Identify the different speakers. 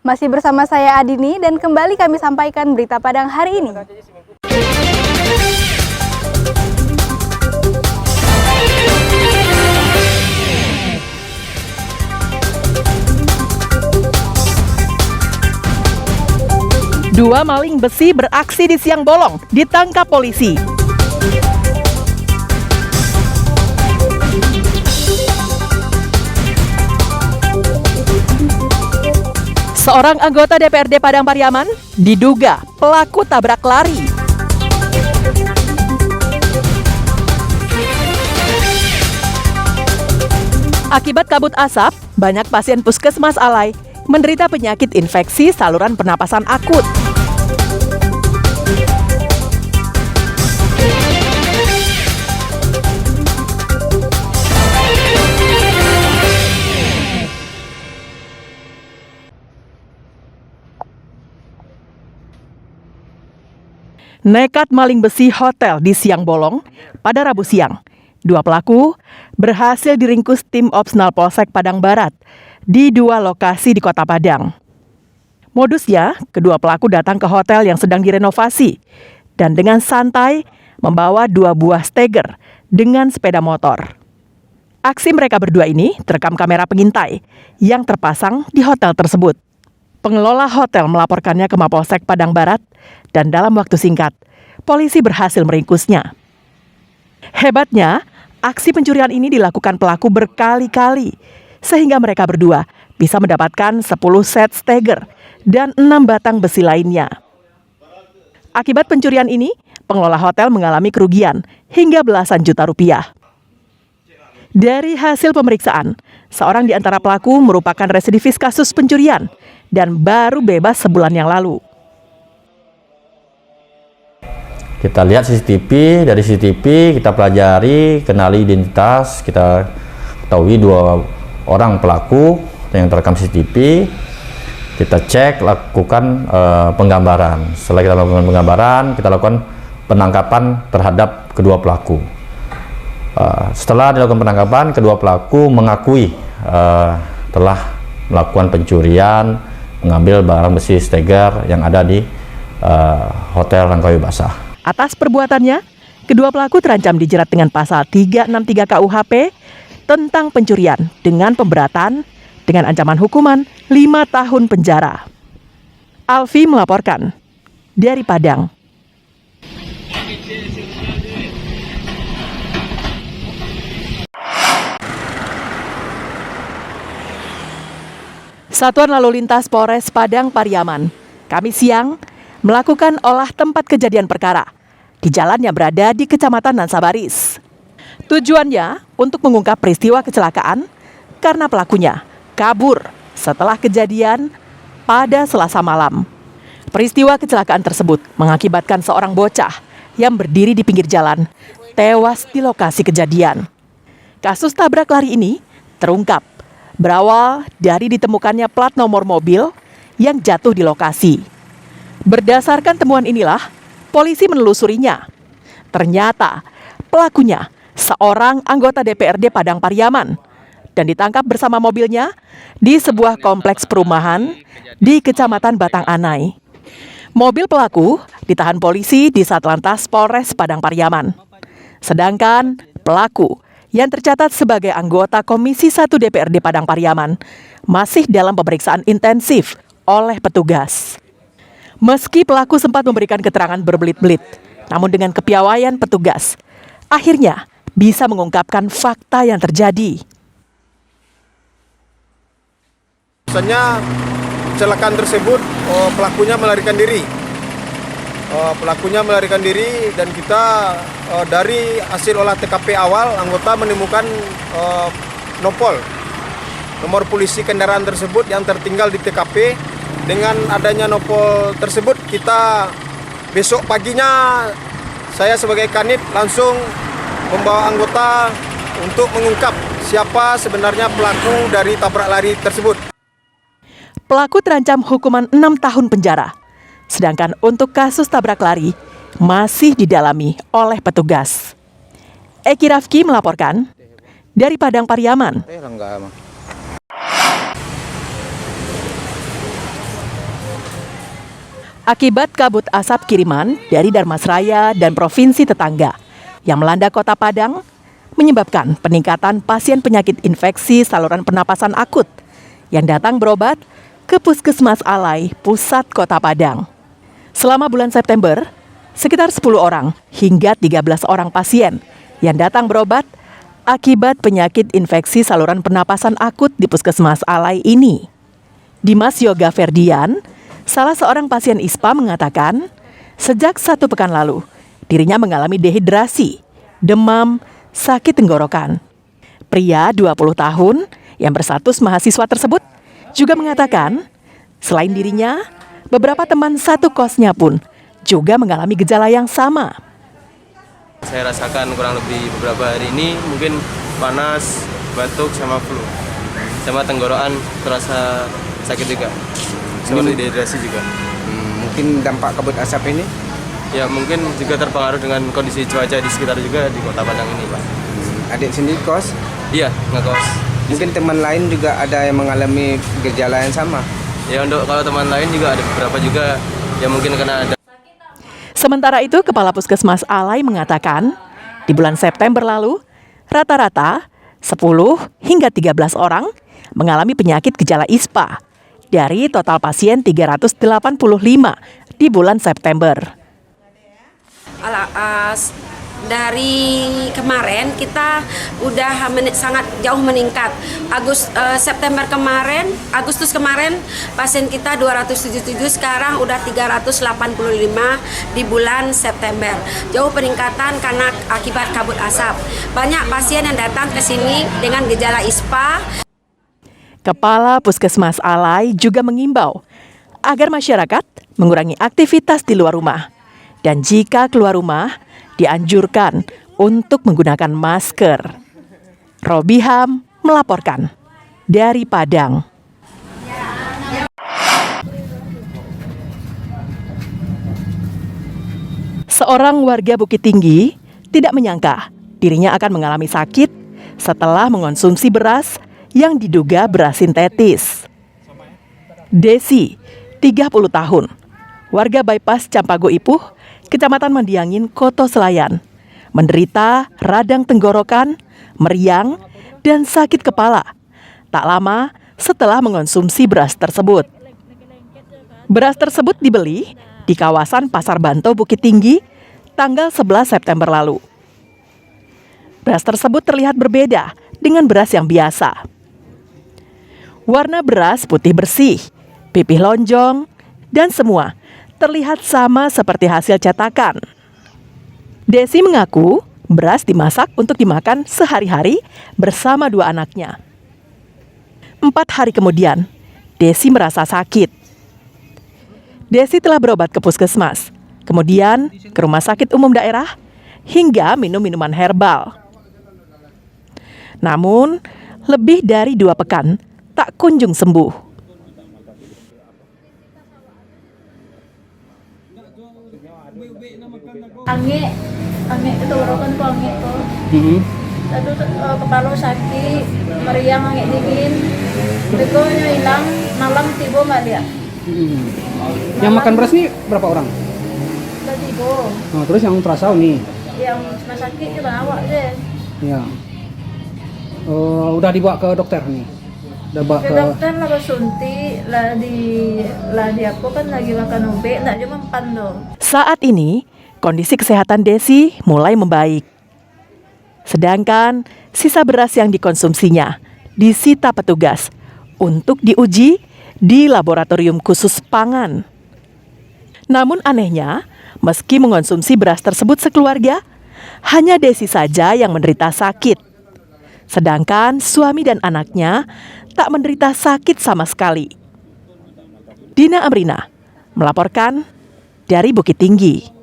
Speaker 1: Masih bersama saya Adini dan kembali kami sampaikan berita Padang hari ini.
Speaker 2: Dua maling besi beraksi di siang bolong, ditangkap polisi. Seorang anggota DPRD Padang Pariaman diduga pelaku tabrak lari. Akibat kabut asap, banyak pasien puskesmas Alai menderita penyakit infeksi saluran pernapasan akut. Nekat maling besi hotel di siang bolong pada Rabu siang. Dua pelaku berhasil diringkus tim Opsnal Polsek Padang Barat di dua lokasi di Kota Padang. Modusnya, kedua pelaku datang ke hotel yang sedang direnovasi dan dengan santai membawa dua buah steger dengan sepeda motor. Aksi mereka berdua ini terekam kamera pengintai yang terpasang di hotel tersebut. Pengelola hotel melaporkannya ke Mapolsek Padang Barat dan dalam waktu singkat, polisi berhasil meringkusnya. Hebatnya, aksi pencurian ini dilakukan pelaku berkali-kali, sehingga mereka berdua bisa mendapatkan 10 set steger dan 6 batang besi lainnya. Akibat pencurian ini, pengelola hotel mengalami kerugian hingga belasan juta rupiah. Dari hasil pemeriksaan, seorang di antara pelaku merupakan residivis kasus pencurian dan baru bebas sebulan yang lalu.
Speaker 3: Kita lihat CCTV, dari CCTV kita pelajari, kenali identitas, kita ketahui dua orang pelaku yang terekam CCTV. Kita cek, lakukan penggambaran. Setelah kita lakukan penggambaran, kita lakukan penangkapan terhadap kedua pelaku. Setelah dilakukan penangkapan, kedua pelaku mengakui telah melakukan pencurian, mengambil barang besi steger yang ada di Hotel Langkawi Basah.
Speaker 2: Atas perbuatannya, kedua pelaku terancam dijerat dengan pasal 363 KUHP tentang pencurian dengan pemberatan dengan ancaman hukuman 5 tahun penjara. Alfi melaporkan dari Padang. Satuan Lalu Lintas Polres Padang Pariaman, Kamis siang, melakukan olah tempat kejadian perkara di jalan yang berada di Kecamatan Nansabaris. Tujuannya untuk mengungkap peristiwa kecelakaan karena pelakunya kabur setelah kejadian pada Selasa malam. Peristiwa kecelakaan tersebut mengakibatkan seorang bocah yang berdiri di pinggir jalan tewas di lokasi kejadian. Kasus tabrak lari ini terungkap berawal dari ditemukannya plat nomor mobil yang jatuh di lokasi. Berdasarkan temuan inilah, polisi menelusurinya. Ternyata pelakunya seorang anggota DPRD Padang Pariaman dan ditangkap bersama mobilnya di sebuah kompleks perumahan di Kecamatan Batang Anai. Mobil pelaku ditahan polisi di Satlantas Polres Padang Pariaman. Sedangkan pelaku yang tercatat sebagai anggota Komisi 1 DPRD Padang Pariaman masih dalam pemeriksaan intensif oleh petugas. Meski pelaku sempat memberikan keterangan berbelit-belit, namun dengan kepiawaian petugas, akhirnya bisa mengungkapkan fakta yang terjadi.
Speaker 4: Biasanya kecelakaan tersebut pelakunya melarikan diri. Dan kita dari hasil olah TKP awal, anggota menemukan nomor polisi kendaraan tersebut yang tertinggal di TKP. Dengan adanya nopol tersebut, kita besok paginya saya sebagai kanit langsung membawa anggota untuk mengungkap siapa sebenarnya pelaku dari tabrak lari tersebut.
Speaker 2: Pelaku terancam hukuman 6 tahun penjara. Sedangkan untuk kasus tabrak lari masih didalami oleh petugas. Eki Rafki melaporkan dari Padang Pariaman. Akibat kabut asap kiriman dari Dharmasraya dan provinsi tetangga yang melanda Kota Padang menyebabkan peningkatan pasien penyakit infeksi saluran pernapasan akut yang datang berobat ke Puskesmas Alai, pusat Kota Padang. Selama bulan September, sekitar 10 orang hingga 13 orang pasien yang datang berobat akibat penyakit infeksi saluran pernapasan akut di Puskesmas Alai ini. Dimas Yoga Ferdian, salah seorang pasien ISPA mengatakan, sejak 1 pekan lalu, dirinya mengalami dehidrasi, demam, sakit tenggorokan. Pria 20 tahun yang berstatus mahasiswa tersebut juga mengatakan, selain dirinya, beberapa teman satu kosnya pun juga mengalami gejala yang sama.
Speaker 5: Saya rasakan kurang lebih beberapa hari ini mungkin panas, batuk, sama flu. Sama tenggorokan terasa sakit juga. Seperti dehidrasi juga.
Speaker 6: Mungkin dampak kabut asap ini?
Speaker 5: Ya mungkin juga terpengaruh dengan kondisi cuaca di sekitar juga di Kota Padang ini, Pak.
Speaker 6: Adik sendiri kos?
Speaker 5: Iya, ngekos.
Speaker 6: Mungkin teman lain juga ada yang mengalami gejala yang sama?
Speaker 5: Ya untuk kalau teman lain juga ada beberapa juga yang mungkin kena ada.
Speaker 2: Sementara itu, Kepala Puskesmas Alai mengatakan, di bulan September lalu, rata-rata 10 hingga 13 orang mengalami penyakit gejala ISPA dari total pasien 385 di bulan September.
Speaker 7: Dari kemarin kita udah sangat jauh meningkat. Agustus kemarin pasien kita 277, sekarang udah 385 di bulan September. Jauh peningkatan karena akibat kabut asap. Banyak pasien yang datang ke sini dengan gejala ISPA.
Speaker 2: Kepala Puskesmas Alai juga mengimbau agar masyarakat mengurangi aktivitas di luar rumah. Dan jika keluar rumah, dianjurkan untuk menggunakan masker. Robiham melaporkan dari Padang. Seorang warga Bukit Tinggi tidak menyangka dirinya akan mengalami sakit setelah mengonsumsi beras yang diduga beras sintetis. Desi, 30 tahun, warga bypass Campago Ipuh, Kecamatan Mandiangin, Koto Selayan, menderita radang tenggorokan, meriang, dan sakit kepala tak lama setelah mengonsumsi beras tersebut. Beras tersebut dibeli di kawasan Pasar Banto Bukit Tinggi tanggal 11 September lalu. Beras tersebut terlihat berbeda dengan beras yang biasa. Warna beras putih bersih, pipih lonjong, dan semua terlihat sama seperti hasil cetakan. Desi mengaku beras dimasak untuk dimakan sehari-hari bersama 2 anaknya. 4 hari kemudian, Desi merasa sakit. Desi telah berobat ke puskesmas, kemudian ke rumah sakit umum daerah, hingga minum minuman herbal. Namun, lebih dari 2 pekan tak kunjung sembuh.
Speaker 8: Angin tenggorokan tuh angin tuh. Aduh kepala sakit, meriang, angin dingin. Begonya hilang, malam tibo nggak lihat.
Speaker 9: Yang makan beras nih berapa orang?
Speaker 8: Udah tibo.
Speaker 9: Nah, terus yang ultrasound nih?
Speaker 8: Yang cuma sakit juga awak deh.
Speaker 9: Ya. Udah dibawa ke dokter nih? Udah bawa
Speaker 8: ke dokter lah, suntik lah di aku kan lagi makan obat, nggak cuma empan dong.
Speaker 2: Saat ini kondisi kesehatan Desi mulai membaik. Sedangkan sisa beras yang dikonsumsinya disita petugas untuk diuji di laboratorium khusus pangan. Namun anehnya, meski mengonsumsi beras tersebut sekeluarga, hanya Desi saja yang menderita sakit. Sedangkan suami dan anaknya tak menderita sakit sama sekali. Dina Amrina melaporkan dari Bukit Tinggi.